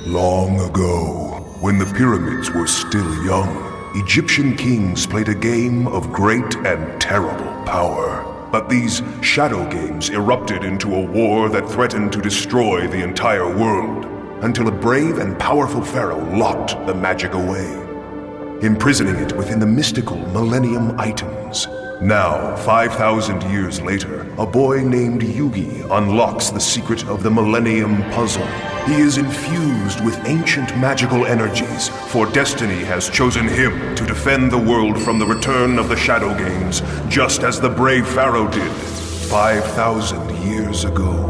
Long ago, when the pyramids were still young, Egyptian kings played a game of great and terrible power. But these shadow games erupted into a war that threatened to destroy the entire world, until a brave and powerful pharaoh locked the magic away, imprisoning it within the mystical Millennium Items. Now, 5,000 years later, a boy named Yugi unlocks the secret of the Millennium Puzzle. He is infused with ancient magical energies, for destiny has chosen him to defend the world from the return of the Shadow Games, just as the brave pharaoh did 5,000 years ago.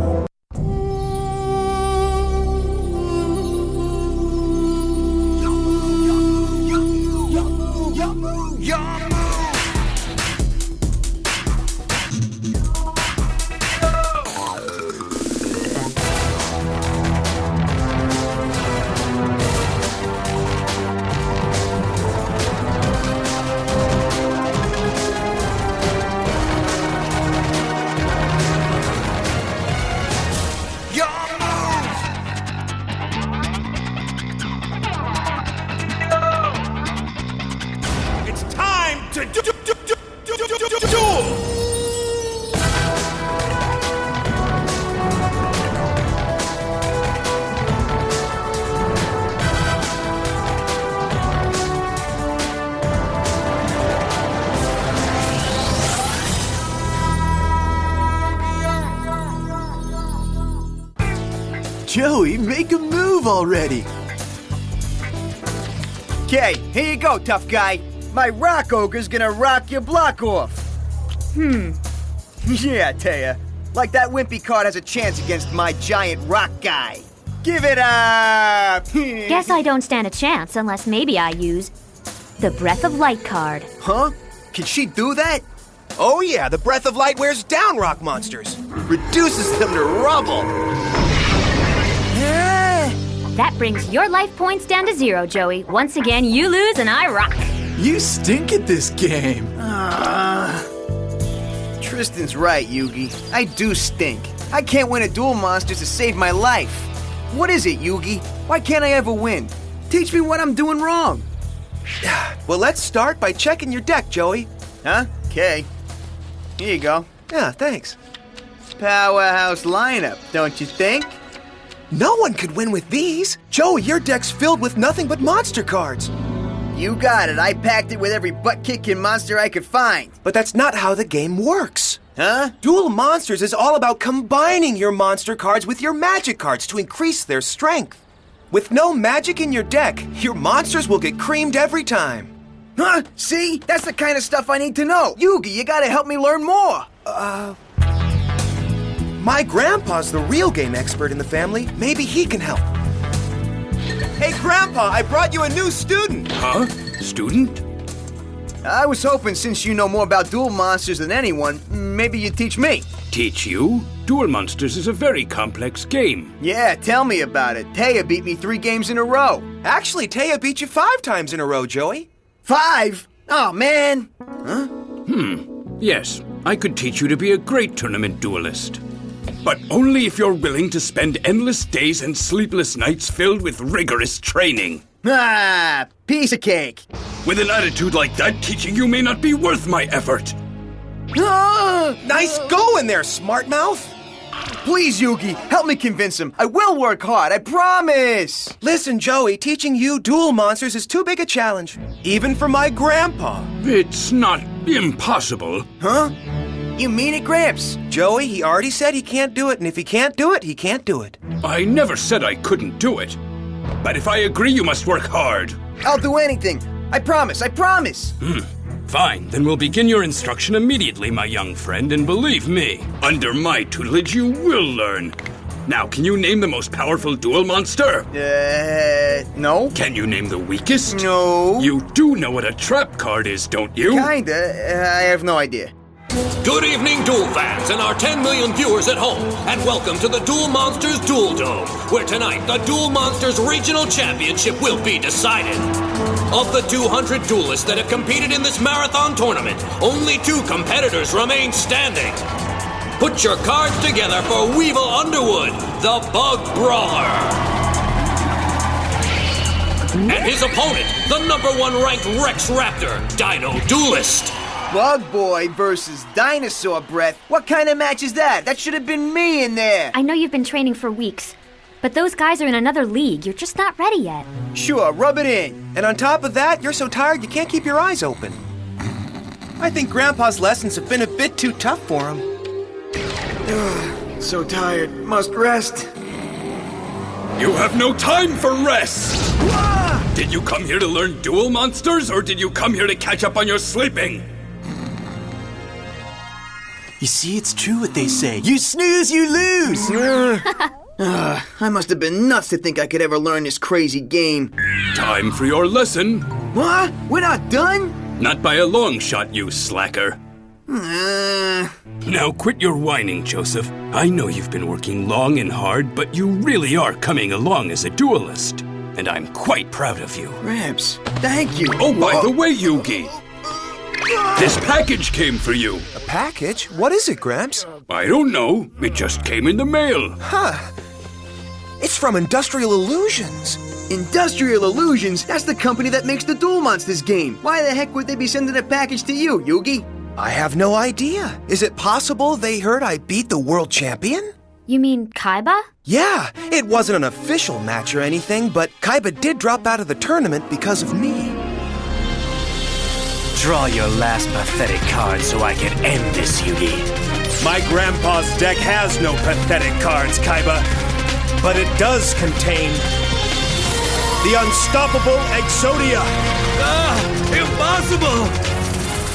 Joey, make a move already! Okay, here you go, tough guy. My rock ogre's gonna rock your block off. Yeah, Taya. Like that wimpy card has a chance against my giant rock guy. Give it up! Guess I don't stand a chance unless maybe I use the Breath of Light card. Huh? Can she do that? Oh yeah, the Breath of Light wears down rock monsters. Reduces them to rubble. That brings your life points down to 0, Joey. Once again, you lose and I rock. You stink at this game. Tristan's right, Yugi. I do stink. I can't win a Duel Monsters to save my life. What is it, Yugi? Why can't I ever win? Teach me what I'm doing wrong. Well, let's start by checking your deck, Joey. Huh? Okay. Here you go. Yeah, thanks. Powerhouse lineup, don't you think? No one could win with these. Joey, your deck's filled with nothing but monster cards. You got it. I packed it with every butt-kicking monster I could find. But that's not how the game works. Huh? Duel Monsters is all about combining your monster cards with your magic cards to increase their strength. With no magic in your deck, your monsters will get creamed every time. Huh? See? That's the kind of stuff I need to know. Yugi, you gotta help me learn more. My grandpa's the real game expert in the family. Maybe he can help. Hey, Grandpa, I brought you a new student. Huh? Student? I was hoping since you know more about Duel Monsters than anyone, maybe you'd teach me. Teach you? Duel Monsters is a very complex game. Yeah, tell me about it. Taya beat me 3 games in a row. Actually, Taya beat you 5 times in a row, Joey. 5? Oh, man. Huh? Yes, I could teach you to be a great tournament duelist. But only if you're willing to spend endless days and sleepless nights filled with rigorous training. Ah, piece of cake. With an attitude like that, teaching you may not be worth my effort. Nice going there, smart mouth. Please, Yugi, help me convince him. I will work hard, I promise. Listen, Joey, teaching you Duel Monsters is too big a challenge. Even for my grandpa. It's not impossible. Huh? You mean it, Gramps? Joey, he already said he can't do it, and if he can't do it, he can't do it. I never said I couldn't do it. But if I agree, you must work hard. I'll do anything. I promise, I promise. Fine, then we'll begin your instruction immediately, my young friend, and believe me, under my tutelage you will learn. Now, can you name the most powerful duel monster? No. Can you name the weakest? No. You do know what a trap card is, don't you? Kinda. I have no idea. Good evening, Duel fans and our 10 million viewers at home, and welcome to the Duel Monsters Duel Dome, where tonight the Duel Monsters Regional Championship will be decided. Of the 200 duelists that have competed in this marathon tournament, only 2 competitors remain standing. Put your cards together for Weevil Underwood, the Bug Brawler. And his opponent, the #1 ranked Rex Raptor, Dino Duelist. Bug Boy versus Dinosaur Breath. What kind of match is that? That should have been me in there. I know you've been training for weeks, but those guys are in another league. You're just not ready yet. Sure, rub it in. And on top of that, you're so tired you can't keep your eyes open. I think Grandpa's lessons have been a bit too tough for him. So tired. Must rest. You have no time for rest! Did you come here to learn duel monsters, or did you come here to catch up on your sleeping? You see, it's true what they say. You snooze, you lose! I must have been nuts to think I could ever learn this crazy game. Time for your lesson. What? We're not done? Not by a long shot, you slacker. Now quit your whining, Joseph. I know you've been working long and hard, but you really are coming along as a duelist. And I'm quite proud of you. Gramps, thank you. Oh, by the way, Yugi, this package came for you. A package? What is it, Gramps? I don't know. It just came in the mail. Huh. It's from Industrial Illusions. Industrial Illusions? That's the company that makes the Duel Monsters game. Why the heck would they be sending a package to you, Yugi? I have no idea. Is it possible they heard I beat the world champion? You mean Kaiba? Yeah, it wasn't an official match or anything, but Kaiba did drop out of the tournament because of me. Draw your last pathetic card so I can end this, Yugi. My grandpa's deck has no pathetic cards, Kaiba. But it does contain the unstoppable Exodia. Impossible!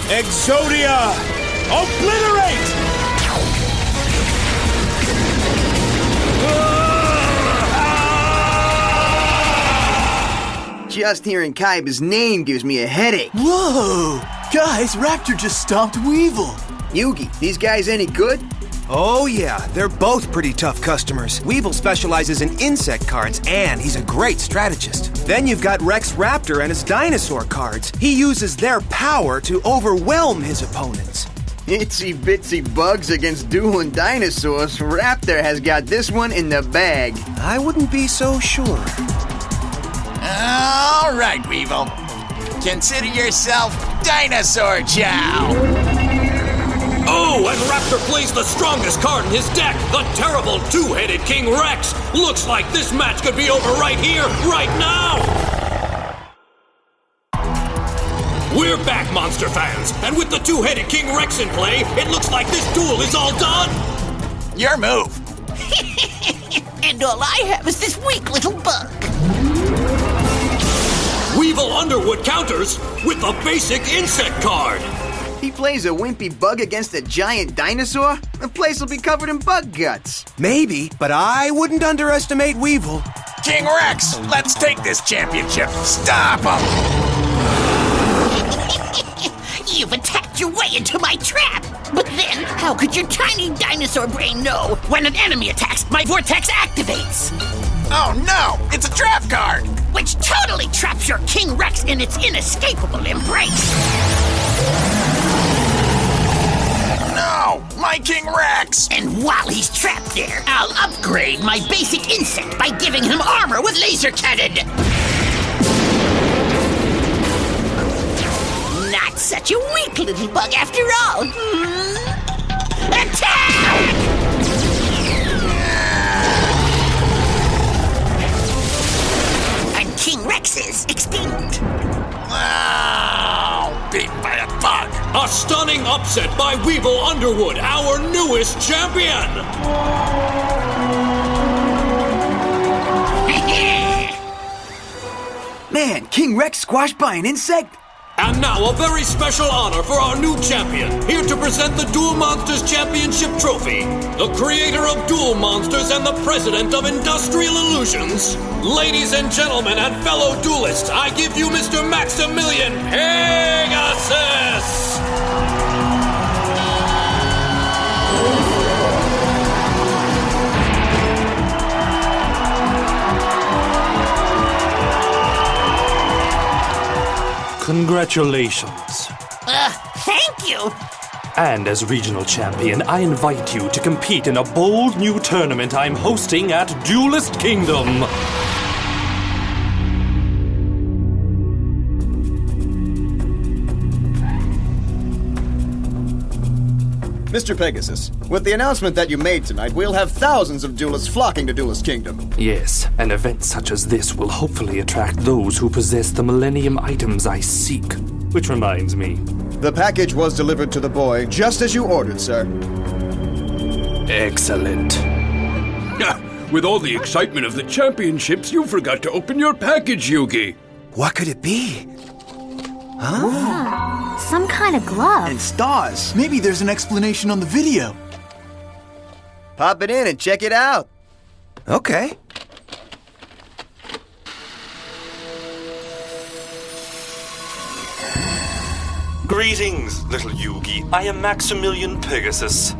Exodia! Obliterate! Just hearing Kaiba's name gives me a headache. Whoa! Guys, Raptor just stomped Weevil. Yugi, these guys any good? Oh yeah, they're both pretty tough customers. Weevil specializes in insect cards, and he's a great strategist. Then you've got Rex Raptor and his dinosaur cards. He uses their power to overwhelm his opponents. Itsy bitsy bugs against dueling dinosaurs. Raptor has got this one in the bag. I wouldn't be so sure. All right, Weevil. Consider yourself Dinosaur Chow. Oh, and Raptor plays the strongest card in his deck, the terrible two-headed King Rex. Looks like this match could be over right here, right now. We're back, monster fans, and with the two-headed King Rex in play, it looks like this duel is all done. Your move. And all I have is this weak little bug. Weevil Underwood counters with the basic insect card. He plays a wimpy bug against a giant dinosaur? The place will be covered in bug guts. Maybe, but I wouldn't underestimate Weevil. King Rex, let's take this championship. Stop him! You've attacked your way into my trap. But then, how could your tiny dinosaur brain know when an enemy attacks, my vortex activates? Oh no, it's a trap card! Which totally traps your King Rex in its inescapable embrace. No, my King Rex! And while he's trapped there, I'll upgrade my basic insect by giving him armor with laser cannon. Not such a weak little bug after all. Attack! And King Rex is extinct. Oh, beat by a bug. A stunning upset by Weevil Underwood, our newest champion. Man, King Rex squashed by an insect? And now a very special honor for our new champion, here to present the Duel Monsters Championship Trophy. The creator of Duel Monsters and the president of Industrial Illusions. Ladies and gentlemen and fellow duelists, I give you Mr. Maximilian Pegasus! Congratulations. Thank you. And as regional champion, I invite you to compete in a bold new tournament I'm hosting at Duelist Kingdom. Mr. Pegasus, with the announcement that you made tonight, we'll have thousands of duelists flocking to Duelist Kingdom. Yes, an event such as this will hopefully attract those who possess the Millennium items I seek. Which reminds me. The package was delivered to the boy just as you ordered, sir. Excellent. With all the excitement of the championships, you forgot to open your package, Yugi. What could it be? Huh? Some kind of glove. And stars. Maybe there's an explanation on the video. Pop it in and check it out. Okay. Greetings, little Yugi. I am Maximilian Pegasus.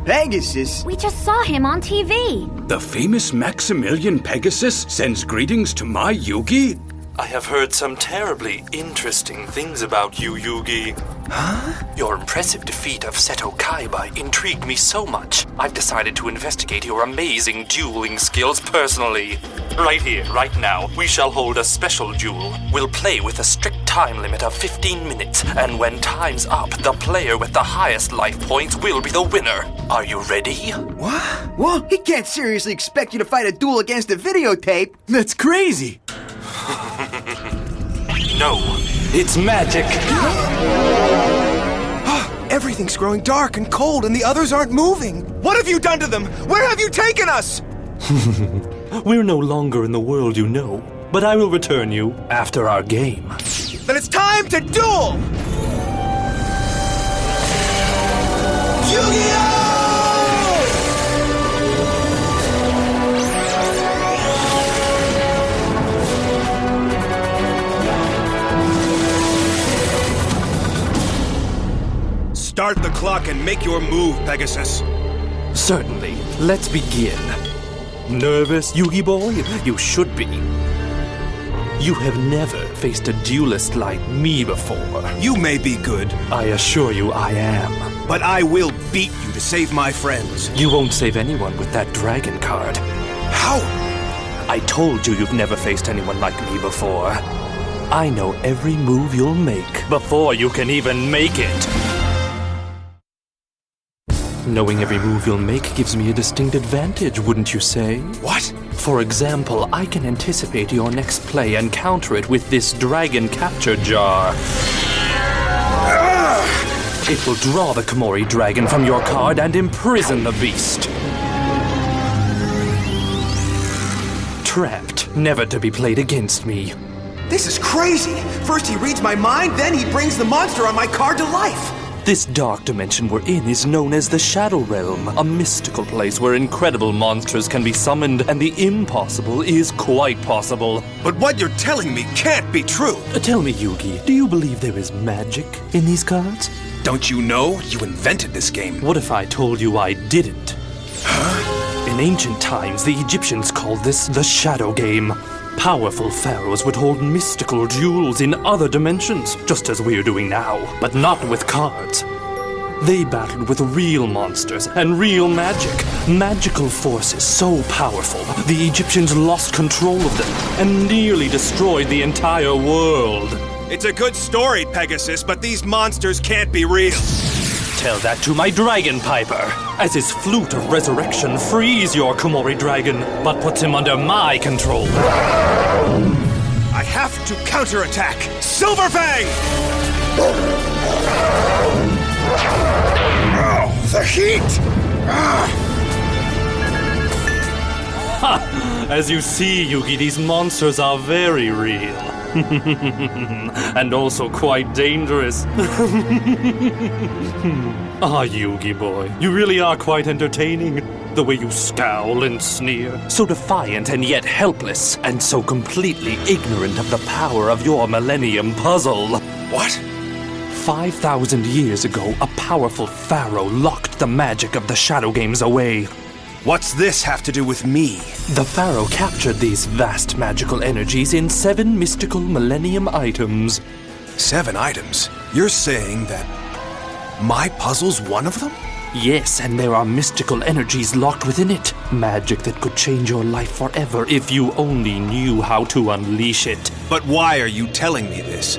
Pegasus? We just saw him on TV. The famous Maximilian Pegasus sends greetings to my Yugi? I have heard some terribly interesting things about you, Yugi. Huh? Your impressive defeat of Seto Kaiba intrigued me so much, I've decided to investigate your amazing dueling skills personally. Right here, right now, we shall hold a special duel. We'll play with a strict time limit of 15 minutes, and when time's up, the player with the highest life points will be the winner. Are you ready? What? What? He can't seriously expect you to fight a duel against a videotape. That's crazy. No, it's magic. Everything's growing dark and cold and the others aren't moving. What have you done to them? Where have you taken us? We're no longer in the world you know, but I will return you after our game. Then it's time to duel! Yu-Gi-Oh! Start the clock and make your move, Pegasus. Certainly. Let's begin. Nervous, Yugi boy? You should be. You have never faced a duelist like me before. You may be good. I assure you I am. But I will beat you to save my friends. You won't save anyone with that dragon card. How? I told you you've never faced anyone like me before. I know every move you'll make before you can even make it. Knowing every move you'll make gives me a distinct advantage, wouldn't you say? What? For example, I can anticipate your next play and counter it with this dragon capture jar. It will draw the Komori dragon from your card and imprison the beast. Trapped, never to be played against me. This is crazy! First he reads my mind, then he brings the monster on my card to life! This dark dimension we're in is known as the Shadow Realm, a mystical place where incredible monsters can be summoned and the impossible is quite possible. But what you're telling me can't be true! Tell me, Yugi, do you believe there is magic in these cards? Don't you know? You invented this game. What if I told you I didn't? Huh? In ancient times, the Egyptians called this the Shadow Game. Powerful pharaohs would hold mystical duels in other dimensions, just as we're doing now, but not with cards. They battled with real monsters and real magic. Magical forces so powerful, the Egyptians lost control of them and nearly destroyed the entire world. It's a good story, Pegasus, but these monsters can't be real. Tell that to my dragon piper, as his flute of resurrection frees your Komori dragon, but puts him under my control. I have to counterattack! Silver Fang! Oh, the heat! Ha! As you see, Yugi, these monsters are very real. And also quite dangerous. Yugi boy, you really are quite entertaining. The way you scowl and sneer, so defiant and yet helpless, and so completely ignorant of the power of your Millennium Puzzle. What? 5,000 years ago, a powerful pharaoh locked the magic of the Shadow Games away. What's this have to do with me? The pharaoh captured these vast magical energies in 7 mystical Millennium items. 7 items? You're saying that my puzzle's one of them? Yes, and there are mystical energies locked within it. Magic that could change your life forever if you only knew how to unleash it. But why are you telling me this?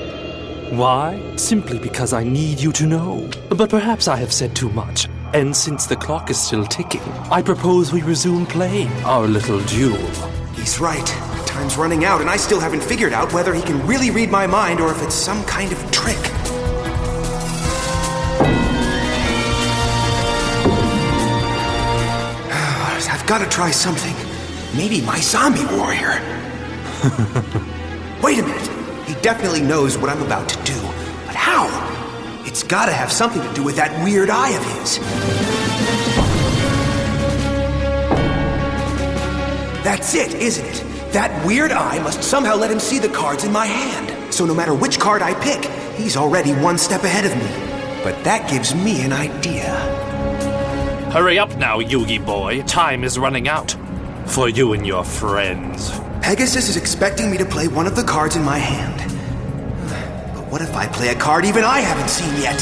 Why? Simply because I need you to know. But perhaps I have said too much. And since the clock is still ticking, I propose we resume playing our little duel. He's right. Time's running out, and I still haven't figured out whether he can really read my mind or if it's some kind of trick. I've got to try something. Maybe my zombie warrior. Wait a minute. He definitely knows what I'm about to do. But how? It's got to have something to do with that weird eye of his. That's it, isn't it? That weird eye must somehow let him see the cards in my hand. So no matter which card I pick, he's already one step ahead of me. But that gives me an idea. Hurry up now, Yugi boy. Time is running out. For you and your friends. Pegasus is expecting me to play one of the cards in my hand. But what if I play a card even I haven't seen yet?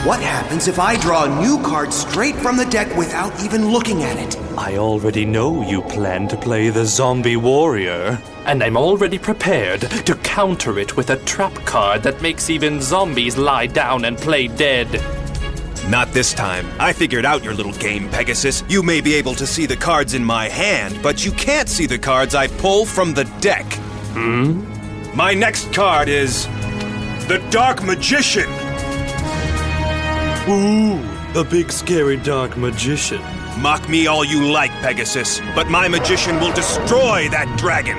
What happens if I draw a new card straight from the deck without even looking at it? I already know you plan to play the zombie warrior. And I'm already prepared to counter it with a trap card that makes even zombies lie down and play dead. Not this time. I figured out your little game, Pegasus. You may be able to see the cards in my hand, but you can't see the cards I pull from the deck. My next card is... the Dark Magician. Ooh, a big scary dark magician. Mock me all you like, Pegasus, but my magician will destroy that dragon.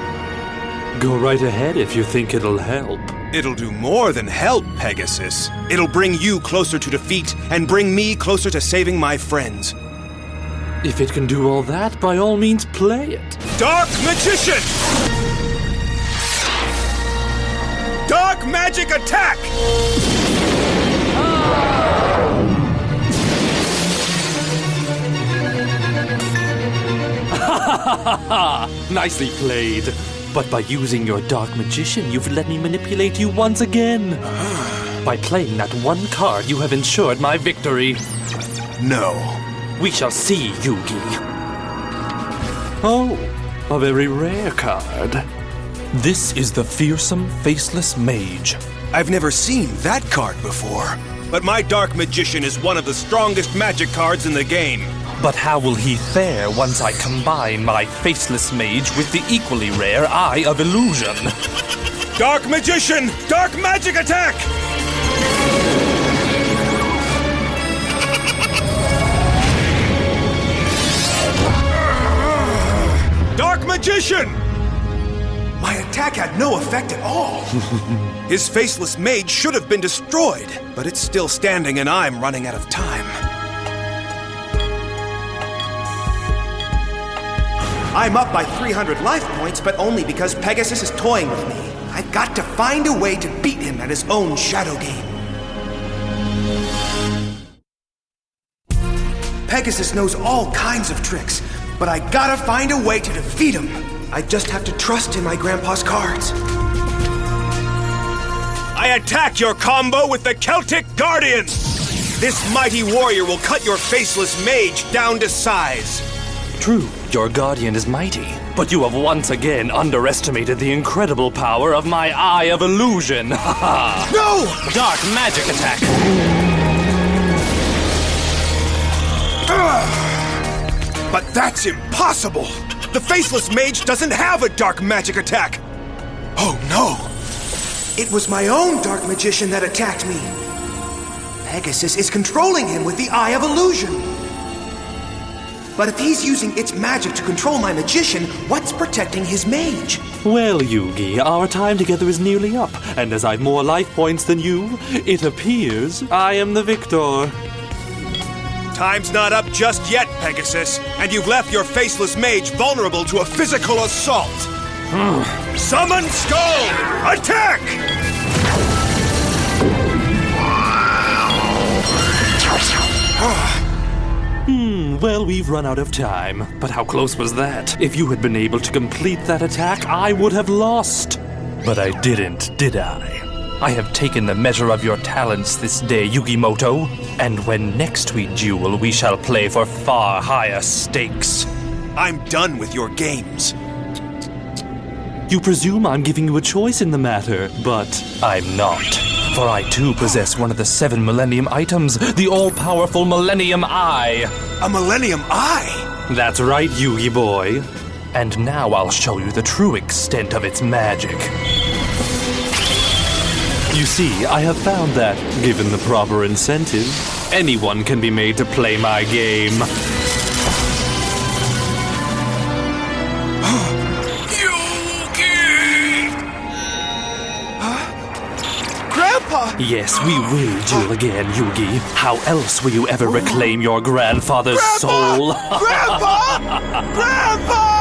Go right ahead if you think it'll help. It'll do more than help, Pegasus. It'll bring you closer to defeat and bring me closer to saving my friends. If it can do all that, by all means play it. Dark Magician! Dark Magic Attack! Nicely played. But by using your Dark Magician, you've let me manipulate you once again. By playing that one card, you have ensured my victory. No. We shall see, Yugi. Oh, a very rare card. This is the Fearsome Faceless Mage. I've never seen that card before. But my Dark Magician is one of the strongest magic cards in the game. But how will he fare once I combine my Faceless Mage with the equally rare Eye of Illusion? Dark Magician! Dark Magic Attack! Dark Magician! My attack had no effect at all. His Faceless Mage should have been destroyed, but it's still standing and I'm running out of time. I'm up by 300 life points, but only because Pegasus is toying with me. I've got to find a way to beat him at his own shadow game. Pegasus knows all kinds of tricks, but I gotta find a way to defeat him. I just have to trust in my grandpa's cards. I attack your combo with the Celtic Guardian! This mighty warrior will cut your Faceless Mage down to size. True, your guardian is mighty, but you have once again underestimated the incredible power of my Eye of Illusion. No! Dark Magic Attack! But that's impossible! The Faceless Mage doesn't have a Dark Magic Attack! Oh no! It was my own Dark Magician that attacked me. Pegasus is controlling him with the Eye of Illusion. But if he's using its magic to control my magician, what's protecting his mage? Well, Yugi, our time together is nearly up, and as I've more life points than you, it appears I am the victor. Time's not up just yet, Pegasus, and you've left your Faceless Mage vulnerable to a physical assault. Summon Skull! Attack! Well, we've run out of time. But how close was that? If you had been able to complete that attack, I would have lost. But I didn't, did I? I have taken the measure of your talents this day, Yugimoto. And when next we duel, we shall play for far higher stakes. I'm done with your games. You presume I'm giving you a choice in the matter, but I'm not. For I too possess one of the 7 Millennium items, the all-powerful Millennium Eye. A Millennium Eye? That's right, Yugi boy. And now I'll show you the true extent of its magic. You see, I have found that, given the proper incentive, anyone can be made to play my game. Grandpa! Yes, we will duel again, Yugi. How else will you ever reclaim your grandfather's soul? Grandpa! Grandpa!